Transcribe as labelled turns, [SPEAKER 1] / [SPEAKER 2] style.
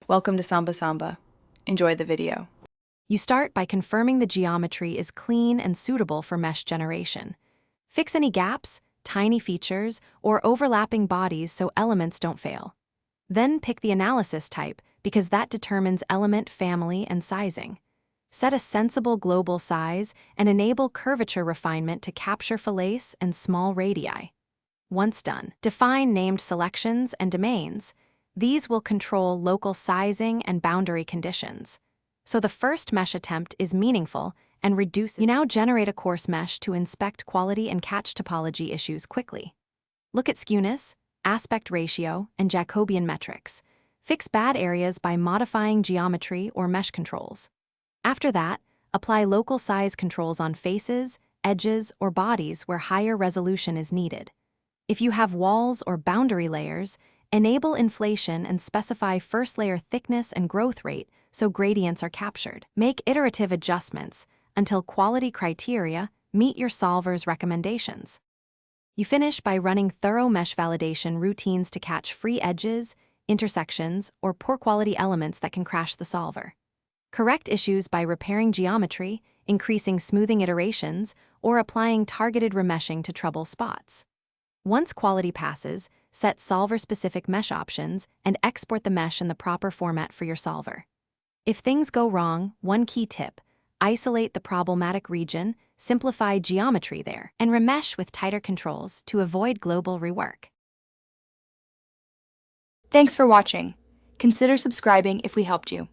[SPEAKER 1] Welcome to Samba Samba. Enjoy the video.
[SPEAKER 2] You start by confirming the geometry is clean and suitable for mesh generation. Fix any gaps, tiny features, or overlapping bodies so elements don't fail. Then pick the analysis type because that determines element family and sizing. Set a sensible global size and enable curvature refinement to capture fillets and small radii. Once done, define named selections and domains. These will control local sizing and boundary conditions. So the first mesh attempt is meaningful and reduces. You now generate a coarse mesh to inspect quality and catch topology issues quickly. Look at skewness, aspect ratio, and Jacobian metrics. Fix bad areas by modifying geometry or mesh controls. After that, apply local size controls on faces, edges, or bodies where higher resolution is needed. If you have walls or boundary layers, enable inflation and specify first layer thickness and growth rate so gradients are captured. Make iterative adjustments until quality criteria meet your solver's recommendations. You finish by running thorough mesh validation routines to catch free edges, intersections, or poor quality elements that can crash the solver. Correct issues by repairing geometry, increasing smoothing iterations, or applying targeted remeshing to trouble spots. Once quality passes, set solver-specific mesh options and export the mesh in the proper format for your solver. If things go wrong, one key tip: isolate the problematic region, simplify geometry there, and remesh with tighter controls to avoid global rework.
[SPEAKER 3] Thanks for watching. Consider subscribing if we helped you.